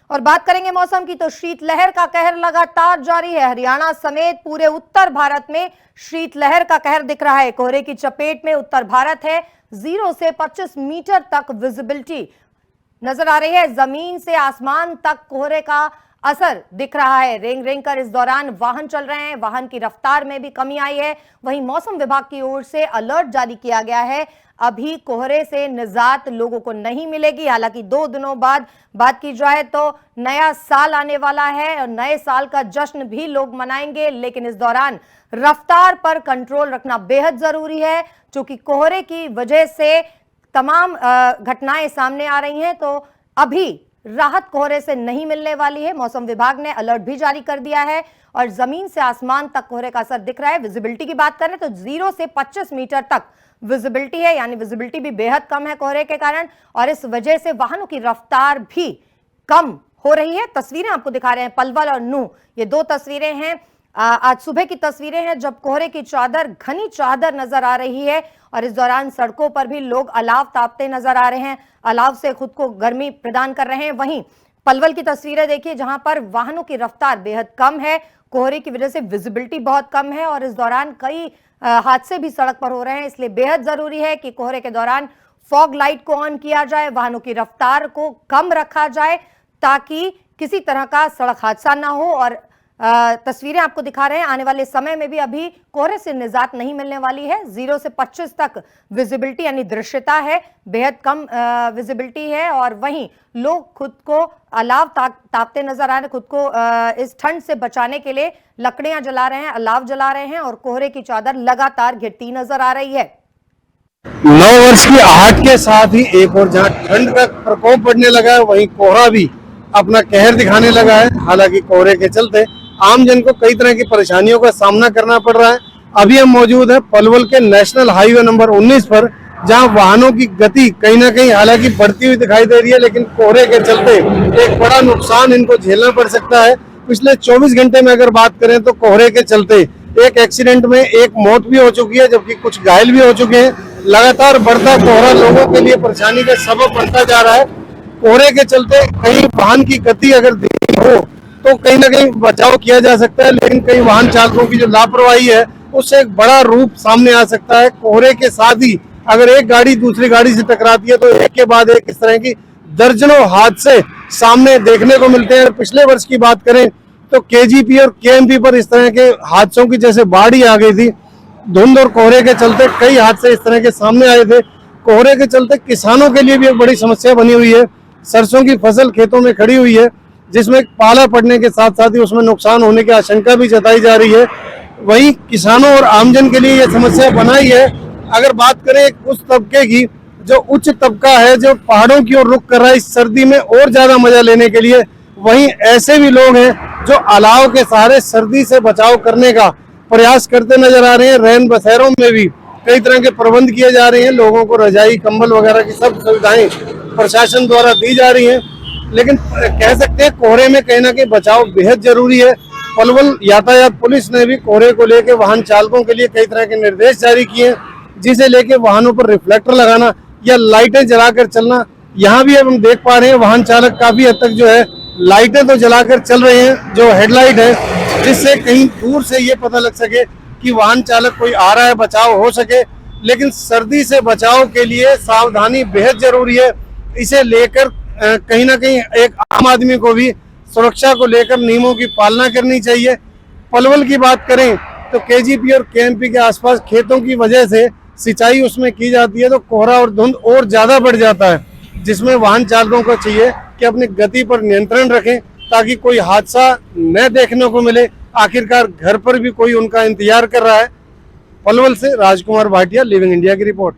और बात करेंगे मौसम की, तो शीतलहर का कहर लगातार जारी है। हरियाणा समेत पूरे उत्तर भारत में शीतलहर का कहर दिख रहा है। कोहरे की चपेट में उत्तर भारत है। 0 से 25 मीटर तक विजिबिलिटी नजर आ रही है। जमीन से आसमान तक कोहरे का असर दिख रहा है। रेंग रेंग कर इस दौरान वाहन चल रहे हैं। वाहन की रफ्तार में भी कमी आई है। वहीं मौसम विभाग की ओर से अलर्ट जारी किया गया है। अभी कोहरे से निजात लोगों को नहीं मिलेगी। हालांकि 2 दिनों बाद बात की जाए तो नया साल आने वाला है और नए साल का जश्न भी लोग मनाएंगे, लेकिन इस दौरान रफ्तार पर कंट्रोल रखना बेहद जरूरी है, क्योंकि कोहरे की वजह से तमाम घटनाएं सामने आ रही हैं। तो अभी राहत कोहरे से नहीं मिलने वाली है। मौसम विभाग ने अलर्ट भी जारी कर दिया है और जमीन से आसमान तक कोहरे का असर दिख रहा है। विजिबिलिटी की बात करें तो 0 से 25 मीटर तक विजिबिलिटी है, यानी विजिबिलिटी भी बेहद कम है कोहरे के कारण, और इस वजह से वाहनों की रफ्तार भी कम हो रही है। तस्वीरें आपको दिखा रहे हैं, पलवल और नूह, ये 2 तस्वीरें हैं। आज सुबह की तस्वीरें हैं जब कोहरे की चादर, घनी चादर नजर आ रही है और इस दौरान सड़कों पर भी लोग अलाव तापते नजर आ रहे हैं, अलाव से खुद को गर्मी प्रदान कर रहे हैं। वहीं पलवल की तस्वीरें देखिए जहां पर वाहनों की रफ्तार बेहद कम है, कोहरे की वजह से विजिबिलिटी बहुत कम है और इस दौरान कई हादसे भी सड़क पर हो रहे हैं। इसलिए बेहद जरूरी है कि कोहरे के दौरान फॉग लाइट को ऑन किया जाए, वाहनों की रफ्तार को कम रखा जाए ताकि किसी तरह का सड़क हादसा ना हो। और तस्वीरें आपको दिखा रहे हैं, आने वाले समय में भी अभी कोहरे से निजात नहीं मिलने वाली है। 0 से 25 तक विजिबिलिटी यानी दृश्यता है, बेहद कम विजिबिलिटी है और वहीं लोग खुद को अलाव तापते नजर आ रहे हैं। खुद को इस ठंड से बचाने के लिए लकड़ियां जला रहे हैं, अलाव जला रहे हैं और कोहरे की चादर लगातार घिरती नजर आ रही है। नव वर्ष की आहट के साथ ही एक और जहां ठंड का प्रकोप बढ़ने लगा है, वहीं कोहरा भी अपना कहर दिखाने लगा है। हालांकि कोहरे के चलते आम जन को कई तरह की परेशानियों का सामना करना पड़ रहा है। अभी हम मौजूद हैं पलवल के नेशनल हाईवे नंबर 19 पर, जहां वाहनों की गति कहीं ना कहीं हालांकि बढ़ती हुई दिखाई दे रही है, लेकिन कोहरे के चलते एक बड़ा नुकसान इनको झेलना पड़ सकता है। पिछले 24 घंटे में अगर बात करें तो कोहरे के चलते एक एक्सीडेंट में एक मौत भी हो चुकी है, जबकि कुछ घायल भी हो चुके हैं। लगातार बढ़ता कोहरा लोगों के लिए परेशानी का सबब बनता जा रहा है। कोहरे के चलते कहीं वाहन की गति अगर धीमी हो तो कहीं ना कहीं बचाव किया जा सकता है, लेकिन कई वाहन चालकों की जो लापरवाही है उससे एक बड़ा रूप सामने आ सकता है। कोहरे के साथ ही अगर एक गाड़ी दूसरी गाड़ी से टकराती है तो एक के बाद एक इस तरह की दर्जनों हादसे सामने देखने को मिलते हैं। पिछले वर्ष की बात करें तो केजीपी और केएमपी पर इस तरह के हादसों की जैसे बाढ़ ही आ गई थी। धुंध और कोहरे के चलते कई हादसे इस तरह के सामने आए थे। कोहरे के चलते किसानों के लिए भी एक बड़ी समस्या बनी हुई है। सरसों की फसल खेतों में खड़ी हुई है, जिसमें पाला पड़ने के साथ साथ ही उसमें नुकसान होने की आशंका भी जताई जा रही है। वहीं किसानों और आमजन के लिए यह समस्या बनाई है। अगर बात करें उस तबके की जो उच्च तबका है, जो पहाड़ों की ओर रुख कर रहा है इस सर्दी में और ज्यादा मजा लेने के लिए, वहीं ऐसे भी लोग हैं जो अलाव के सहारे सर्दी से बचाव करने का प्रयास करते नजर आ रहे हैं। रैन बसेरों में भी कई तरह के प्रबंध किए जा रहे हैं, लोगों को रजाई कंबल वगैरह की सब सुविधाएं प्रशासन द्वारा दी जा रही हैं। लेकिन कह सकते हैं कोहरे में कहीं ना कहीं बचाव बेहद जरूरी है। पलवल यातायात पुलिस ने भी कोहरे को लेकर वाहन चालकों के लिए कई तरह के निर्देश जारी किए, जिसे लेके वाहनों पर रिफ्लेक्टर लगाना या लाइटें जलाकर चलना। यहाँ भी अब हम देख पा रहे हैं वाहन चालक काफी हद तक जो है लाइटें तो जलाकर चल रहे हैं, जो हेडलाइट है, जिससे कहीं दूर से ये पता लग सके कि वाहन चालक कोई आ रहा है, बचाव हो सके। लेकिन सर्दी से बचाव के लिए सावधानी बेहद जरूरी है। इसे लेकर कहीं ना कहीं एक आम आदमी को भी सुरक्षा को लेकर नियमों की पालना करनी चाहिए। पलवल की बात करें तो केजीपी और केएमपी के आसपास खेतों की वजह से सिंचाई उसमें की जाती है, तो कोहरा और धुंध और ज्यादा बढ़ जाता है, जिसमें वाहन चालकों को चाहिए कि अपनी गति पर नियंत्रण रखें ताकि कोई हादसा न देखने को मिले। आखिरकार घर पर भी कोई उनका इंतजार कर रहा है। पलवल से राजकुमार भाटिया, लिविंग इंडिया की रिपोर्ट।